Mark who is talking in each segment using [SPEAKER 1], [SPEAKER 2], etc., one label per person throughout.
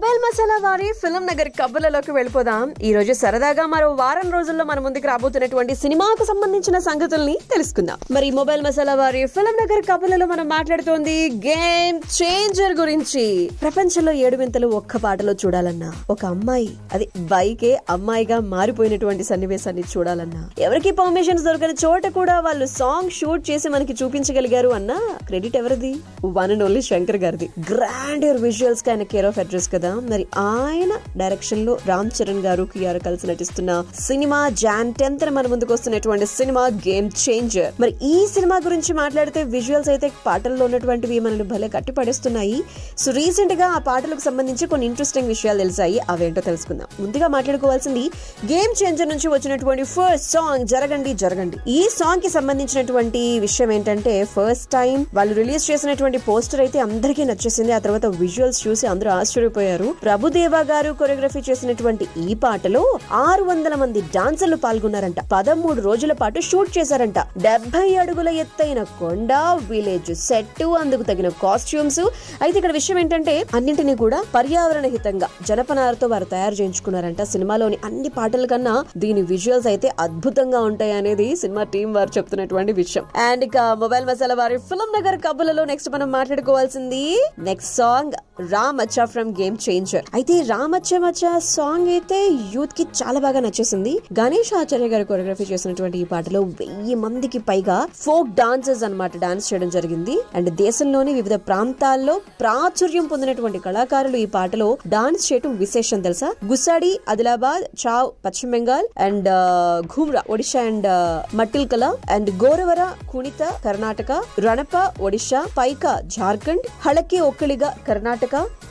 [SPEAKER 1] Mobile masala వారి film Nagar కబుర్లలోకి వెళ్ళిపోదాం. ఈ రోజు సరదాగా మరో వారం రోజుల్లో మన ముందుకు రాబోతున్నటువంటి సినిమాకు సంబంధించిన సంగతుల్ని తెలుసుకుందాం. మరి మొబైల్ మసాలా వారి ఫిల్మ్ నగర్ కబుర్లలో మనం మాట్లాడుతోంది గేమ్ చేంజర్ గురించి. ప్రపంచంలో 7 వింతలు ఒక్క పాటలో చూడాలన్నా, ఒక అమ్మాయి అది బైకే అమ్మాయిగా మారిపోయినటువంటి సన్నివేశాన్ని చూడాలన్నా, ఎవరికి పర్మిషన్స్ దొరకని చోట కూడా వాళ్ళు సాంగ్ షూట్ చేసి మనకి చూపించగలిగారు అన్నా క్రెడిట్ ఎవరిది? వన్ అండ్ ఓన్లీ శంకర్ గారిది. గ్రాండ్ విజువల్స్ కి ఆయన కేర్ ఆఫ్ అడ్రస్ కదా. మరి ఆయన డైరెక్షన్ లో రామ్ చరణ్ గారు కియారా కలిసి నటిస్తున్న సినిమా జాన్ 10th మన ముందుకు వస్తున్నటువంటి సినిమా గేమ్ చేంజర్. మరి ఈ సినిమా గురించి మాట్లాడితే విజువల్స్ అయితే పాటల్లో ఉన్నటువంటివి మనల్ని భలే కట్టి పడేస్తున్నాయి. సో రీసెంట్ గా ఆ పాటలకు సంబంధించి కొన్ని ఇంట్రెస్టింగ్ విషయాలు తెలిసాయి. అవేంటో తెలుసుకుందాం. ముందుగా మాట్లాడుకోవాల్సింది గేమ్ చేంజర్ నుంచి వచ్చినటువంటి ఫస్ట్ సాంగ్ జరగండి జరగండి. ఈ సాంగ్ కి సంబంధించినటువంటి విషయం ఏంటంటే, ఫస్ట్ టైం వాళ్ళు రిలీజ్ చేసినటువంటి పోస్టర్ అయితే అందరికీ నచ్చేసింది. ఆ తర్వాత విజువల్స్ చూసి అందరూ ఆశ్చర్యపోయారు. ప్రభుదేవా గారు కొరియోగ్రఫీ చేసినటువంటి ఈ పాటలో 600 మంది డాన్సర్లు పాల్గొన్నారంట. 13 రోజుల పాటు షూట్ చేశారంట. 70 అడుగుల ఎత్తైన కొండ, విలేజ్ సెట్, అందుకు తగిన కాస్ట్యూమ్స్. అయితే ఇక్కడ విషయం ఏంటంటే, అన్నింటినీ కూడా పర్యావరణ హితంగా జనపనారతో వారు తయారు చేయించుకున్నారంట. సినిమాలోని అన్ని పాటల కన్నా దీని విజువల్స్ అయితే అద్భుతంగా ఉంటాయి అనేది సినిమా టీం వారు చెప్తున్నటువంటి విషయం. అండ్ ఇక మొబైల్ మసాలా వారి ఫిల్మ్ నగర్ కబుర్లలో నెక్స్ట్ మనం మాట్లాడుకోవాల్సింది next song Ramachcha from Game Changer. అయితే రామచ్చా సాంగ్ అయితే యూత్ కి చాలా బాగా నచ్చేసింది. గణేష్ ఆచార్య గారు కొరియోగ్రఫీ చేసినటువంటి ఈ పాటలో 1000 మందికి పైగా ఫోక్ డాన్సర్స్ అన్నమాట డాన్స్ చేయడం జరిగింది. అండ్ దేశంలోని వివిధ ప్రాంతాల్లో ప్రాచుర్యం పొందినటువంటి కళాకారులు ఈ పాటలో డాన్స్ చేయడం విశేషం తెలుసా. Gussadi Adilabad, Chhau Paschim Bengal, and Ghumra Odisha, and Mattilkala, and Gorava Kunitha Karnataka, Ranappa Odisha, Paika Jharkhand, Halakki Vokkaliga Karnataka,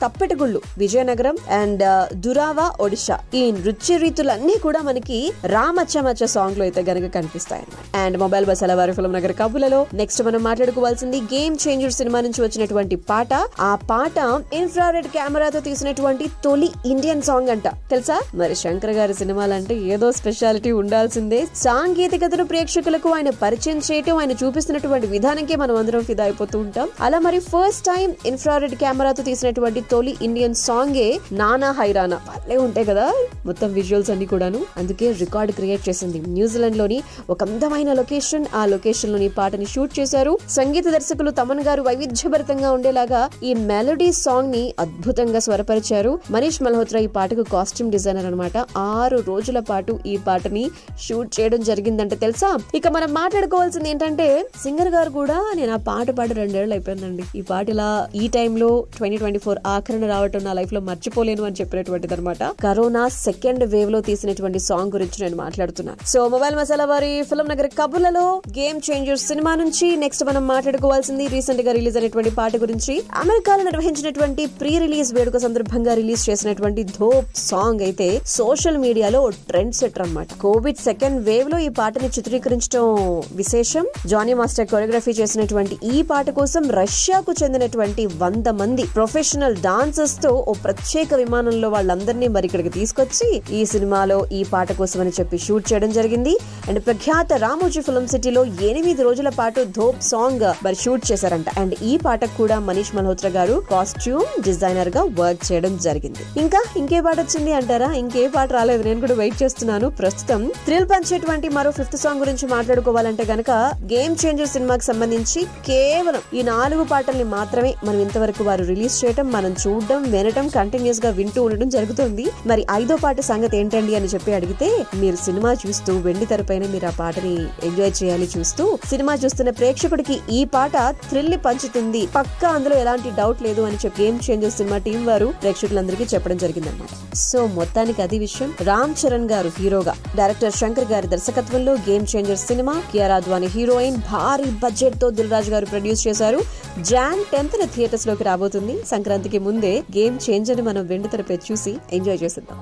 [SPEAKER 1] Tappetagullu Vizianagaram, and Durava Odisha. ఈ నృత్య రీతులన్నీ కూడా మనకి రామచ్చ సాంగ్ లో అయితే గనక కనిపిస్తాయి. అండ్ మొబైల్ మసాలా వారి ఫిల్మ్ నగర్ కబుర్లలో నెక్స్ట్ మనం మాట్లాడుకోవాల్సింది గేమ్ చేంజర్ సినిమా నుంచి వచ్చినటువంటి పాట. ఆ పాట ఇన్ఫ్రారెడ్ కెమెరాతో తీసినటువంటి తొలి ఇండియన్ సాంగ్ అంట. తెలుసా? మరి శంకర్ గారి సినిమాలంటే ఏదో స్పెషాలిటీ ఉండాల్సిందే. సాంకేతికతను ప్రేక్షకులకు ఆయన పరిచయం చేయటం, ఆయన చూపిస్తున్నటువంటి విధానంకే మనం అందరం ఫిదా అయిపోతూ ఉంటాం. అలా మరి ఫస్ట్ టైం ఇన్ఫ్రారెడ్ కెమెరాతో తీసినటువంటి తొలి ఇండియన్ సాంగే నానా హైరానా. వాళ్ళే ఉంటాయి కదా మొత్తం విజువల్స్ అన్ని కూడాను. అందుకే రికార్డ్ క్రియేట్ చేసింది. న్యూజిలాండ్ లోని ఒక అందమైన లొకేషన్, ఆ లొకేషన్ లోని పాటని షూట్ చేశారు. సంగీత దర్శకులు తమన్ గారు వైవిధ్యభరితంగా ఉండేలాగా ఈ మెలోడీ సాంగ్ ని అద్భుతంగా స్వరపరిచారు. మనీష్ మల్హోత్రా ఈ పాటకు కాస్ట్యూమ్ డిజైనర్ అనమాట. 6 రోజుల పాటు ఈ పాటని షూట్ చేయడం జరిగిందంటే తెలుసా. ఇక మనం మాట్లాడుకోవాల్సింది ఏంటంటే, సింగర్ గారు కూడా నేను ఆ పాట పాడి 2 ఏళ్ళు అయిపోయిందండి. ఈ పాట ఇలా ఈ టైంలో 2024 ఆఖరణ రావటం నా లైఫ్ లో మర్చిపోలేను అని చెప్పినటువంటిది అనమాట. కరోనా సెకండ్ వేవ్ లో తీసినటువంటి సాంగ్ గురించి నేను మాట్లాడుతున్నాను. సో మొబైల్ మసాలా వారి ఫిల్మ్ నగర్ కబుర్లలో గేమ్ చేంజర్ సినిమా నుంచి నెక్స్ట్ మనం మాట్లాడుకోవాల్సింది రీసెంట్ గా రిలీజ్ అయినటువంటి పాట గురించి. అమెరికాలో నిర్వహించినటువంటి ప్రీ రిలీజ్ వేడుక సందర్భంగా రిలీజ్ చేసినటువంటి ధోప్ సాంగ్ అయితే సోషల్ మీడియాలో ట్రెండ్ సెటర్ అన్నమాట. కోవిడ్ సెకండ్ వేవ్ లో ఈ పాటని చిత్రీకరించడం విశేషం. జానీ మాస్టర్ కొరియోగ్రఫీ చేసినటువంటి ఈ పాట కోసం రష్యాకు చెందినటువంటి 100 మంది ప్రొఫెషనల్ డాన్సర్స్ తో ఓ ప్రత్యేక విమానంలో వాళ్ళందరినీ మరి ఇక్కడికి తీసుకొచ్చి ఈ సినిమాలో ఈ పాట కోసం అని చెప్పి షూట్ చేయడం జరిగింది. అండ్ ప్రఖ్యాత రామోజీ ఫిల్మ్ సిటీలో 8 రోజుల పాటు ధోప్ సాంగ్ మరి షూట్ చేశారంట. అండ్ ఈ పాటకు కూడా మనీష్ మల్హోత్రా గారు కాస్ట్యూమ్ డిజైనర్ గా వర్క్ చేయడం జరిగింది. ఇంకే పాట వచ్చింది అంటారా? ఇంకే పాట రాలేదు. నేను కూడా వెయిట్ చేస్తున్నాను. ప్రస్తుతం థ్రిల్ పంచేటువంటి మరో 5th సాంగ్ గురించి మాట్లాడుకోవాలంటే గనక, గేమ్ చేంజర్ సినిమాకి సంబంధించి కేవలం ఈ 4 పాటల్ని మాత్రమే మనం ఇంతవరకు వారు రిలీజ్ చేయటం, మనం చూడడం, వినటం, కంటిన్యూస్ గా వింటూ ఉండడం జరుగుతుంది. మరి 5వ పాట సంగతి ఏంటండి అని చెప్పి అడిగితే, మీరు సినిమా చూస్తూ వెండి తెరపైన మీరు ఆ పాటని ఎంజాయ్ చేయాలి. చూస్తూ సినిమా చూస్తున్న ప్రేక్షకుడికి ఈ పాట థ్రిల్ పంచుతుంది, పక్కా అందులో ఎలాంటి డౌట్ లేదు అని చెప్పి గేమ్ చేంజర్ సినిమా టీం వారు ప్రేక్షకులందరికీ చెప్పడం జరిగిందన్నమాట. సో మొత్తానికి అది విషయం. రామ్ చరణ్ గారు హీరోగా, డైరెక్టర్ శంకర్ గారి దర్శకత్వంలో game Changer cinema, Kiara Advani heroine, భారీ బడ్జెట్ తో దిల్ రాజు గారు ప్రొడ్యూస్ చేశారు. జాన్ 10th థియేటర్స్ లోకి రాబోతుంది. సంక్రాంతికి ముందే గేమ్ చేంజర్ ని మనం వెండి తెరపై చూసి ఎంజాయ్ చేసేద్దాం.